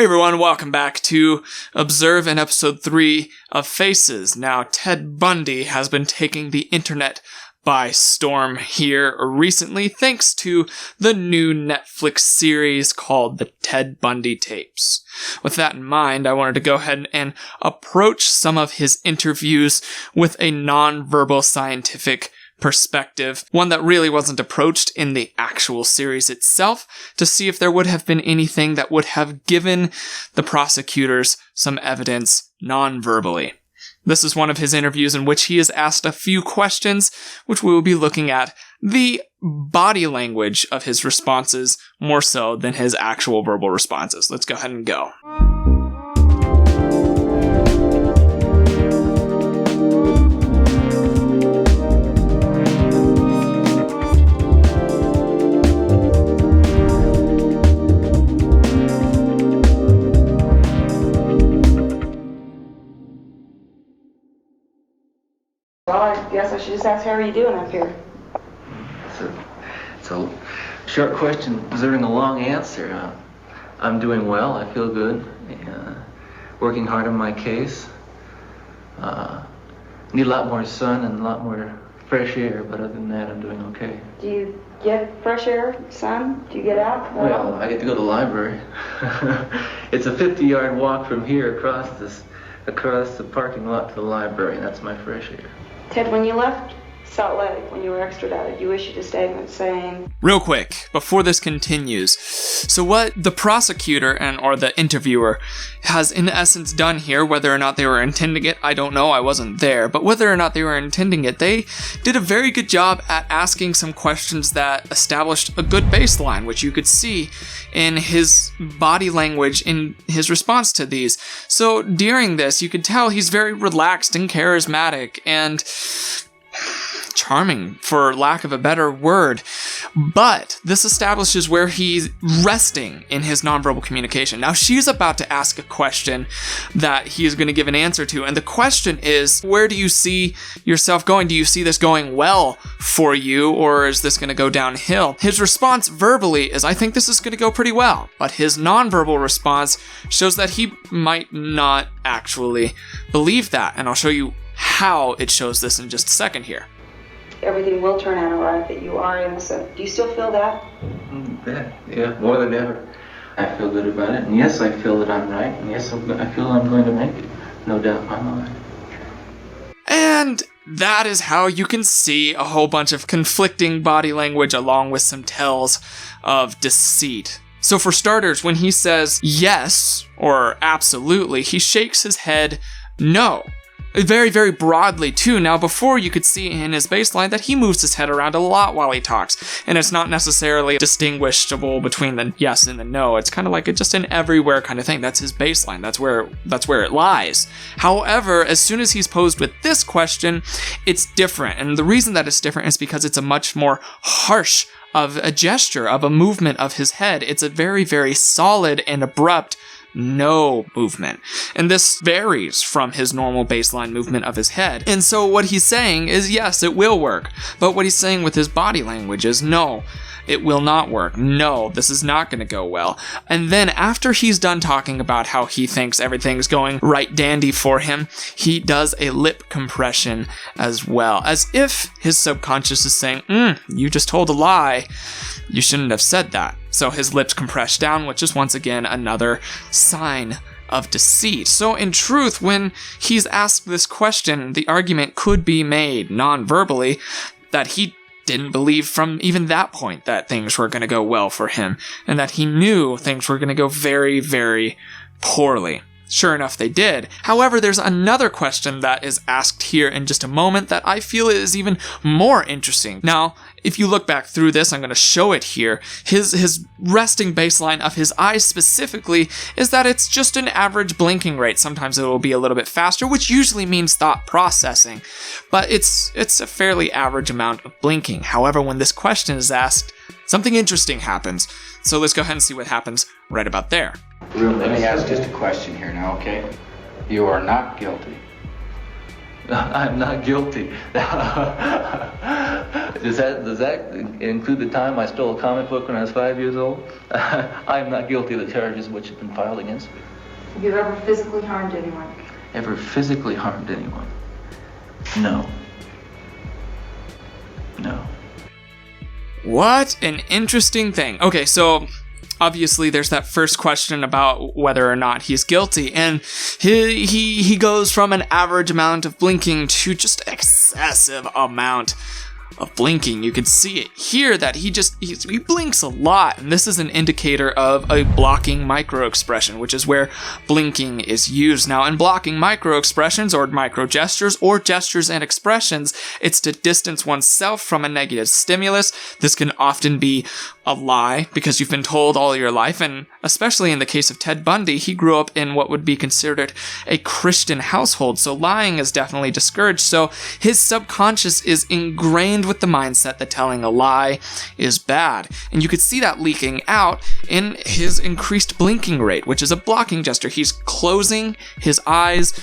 Hey everyone, welcome back to Observe in episode 3 of Faces. Now, Ted Bundy has been taking the internet by storm here recently thanks to the new Netflix series called the Ted Bundy Tapes. With that in mind, I wanted to go ahead and approach some of his interviews with a non-verbal scientific perspective, one that really wasn't approached in the actual series itself, to see if there would have been anything that would have given the prosecutors some evidence non-verbally. This is one of his interviews in which he is asked a few questions, which we will be looking at the body language of his responses more so than his actual verbal responses. Let's go ahead and go. Well, I guess I should just ask, how are you doing up here? It's a short question deserving a long answer. I'm doing well. I feel good. Working hard on my case. Need a lot more sun and a lot more fresh air, but other than that, I'm doing okay. Do you get fresh air, sun? Do you get out? Well, I get to go to the library. It's a 50-yard walk from here across the parking lot to the library, and that's my fresh air. Ted, when you left Salt Lake, when you were extradited, you issued a statement saying... Real quick, before this continues, so what the prosecutor or the interviewer has in essence done here, whether or not they were intending it, I don't know, I wasn't there, but whether or not they were intending it, they did a very good job at asking some questions that established a good baseline, which you could see in his body language in his response to these. So during this, you could tell he's very relaxed and charismatic and charming, for lack of a better word, but this establishes where he's resting in his nonverbal communication. Now, she's about to ask a question that he is going to give an answer to, and the question is, where do you see yourself going? Do you see this going well for you, or is this going to go downhill? His response verbally is, I think this is going to go pretty well, but his nonverbal response shows that he might not actually believe that, and I'll show you how it shows this in just a second here. Everything will turn out all right, that you are innocent. Do you still feel that? Yeah, more than ever. I feel good about it, and yes, I feel that I'm right, and yes, I feel I'm going to make it. No doubt in my mind. And that is how you can see a whole bunch of conflicting body language along with some tells of deceit. So for starters, when he says yes or absolutely, he shakes his head no. Very, very broadly, too. Now, before you could see in his baseline that he moves his head around a lot while he talks, and it's not necessarily distinguishable between the yes and the no. It's kind of like just an everywhere kind of thing. That's his baseline. That's where it lies. However, as soon as he's posed with this question, it's different. And the reason that it's different is because it's a much more harsh of a gesture, of a movement of his head. It's a very, very solid and abrupt no movement. And this varies from his normal baseline movement of his head. And so what he's saying is, yes, it will work. But what he's saying with his body language is, no, it will not work. No, this is not going to go well. And then after he's done talking about how he thinks everything's going right dandy for him, he does a lip compression as well, as if his subconscious is saying, you just told a lie. You shouldn't have said that. So his lips compress down, which is once again another sign of deceit. So in truth, when he's asked this question, the argument could be made non-verbally that he didn't believe from even that point that things were going to go well for him, and that he knew things were going to go very, very poorly. Sure enough, they did. However, there's another question that is asked here in just a moment that I feel is even more interesting. Now, if you look back through this, I'm going to show it here. His resting baseline of his eyes specifically is that it's just an average blinking rate. Sometimes it will be a little bit faster, which usually means thought processing. But it's a fairly average amount of blinking. However, when this question is asked, something interesting happens. So let's go ahead and see what happens right about there. Let me ask just a question here now, okay? You are not guilty. I'm not guilty. Does that include the time I stole a comic book when I was 5 years old? I am not guilty of the charges which have been filed against me. Have you ever physically harmed anyone? Ever physically harmed anyone? No. No. What an interesting thing. Okay, so obviously there's that first question about whether or not he's guilty, and he goes from an average amount of blinking to just excessive amount of blinking. You can see it here that he blinks a lot, and this is an indicator of a blocking microexpression, which is where blinking is used. Now, in blocking microexpressions or micro gestures or gestures and expressions, it's to distance oneself from a negative stimulus. This can often be a lie because you've been told all your life, and especially in the case of Ted Bundy, he grew up in what would be considered a Christian household, so lying is definitely discouraged. So his subconscious is ingrained with the mindset that telling a lie is bad, and you could see that leaking out in his increased blinking rate, which is a blocking gesture. He's closing his eyes,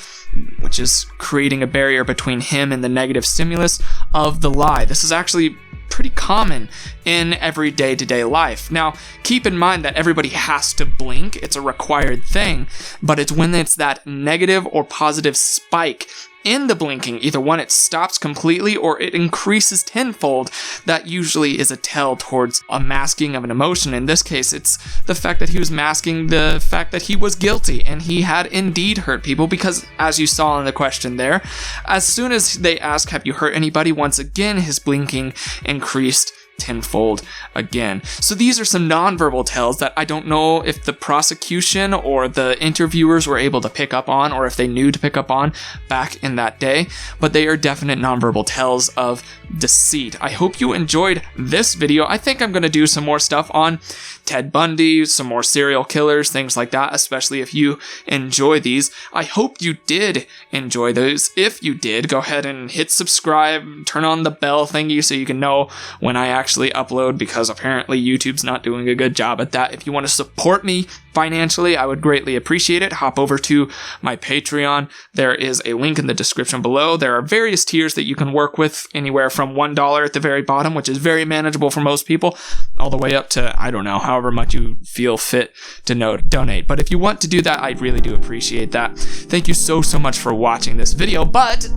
which is creating a barrier between him and the negative stimulus of the lie. This is actually pretty common in everyday to-day life. Now, keep in mind that everybody has to blink. It's a required thing, but it's when it's that negative or positive spike in the blinking, either when it stops completely or it increases tenfold, that usually is a tell towards a masking of an emotion. In this case, it's the fact that he was masking the fact that he was guilty and he had indeed hurt people, because as you saw in the question there, as soon as they ask, have you hurt anybody, once again his blinking increased tenfold again. So these are some nonverbal tells that I don't know if the prosecution or the interviewers were able to pick up on, or if they knew to pick up on back in that day, but they are definite nonverbal tells of deceit. I hope you enjoyed this video. I think I'm going to do some more stuff on Ted Bundy, some more serial killers, things like that, especially if you enjoy these. I hope you did enjoy those. If you did, go ahead and hit subscribe, turn on the bell thingy so you can know when I actually upload, because apparently YouTube's not doing a good job at that. If you want to support me financially, I would greatly appreciate it. Hop over to my Patreon. There is a link in the description below. There are various tiers that you can work with, anywhere from $1 at the very bottom, which is very manageable for most people, all the way up to, I don't know, however much you feel fit to donate. But if you want to do that, I really do appreciate that. Thank you so much for watching this video, but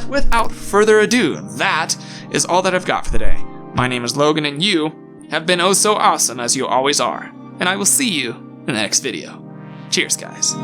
without further ado, that is all that I've got for the day. My name is Logan, and you have been oh so awesome, as you always are, and I will see you in the next video. Cheers, guys.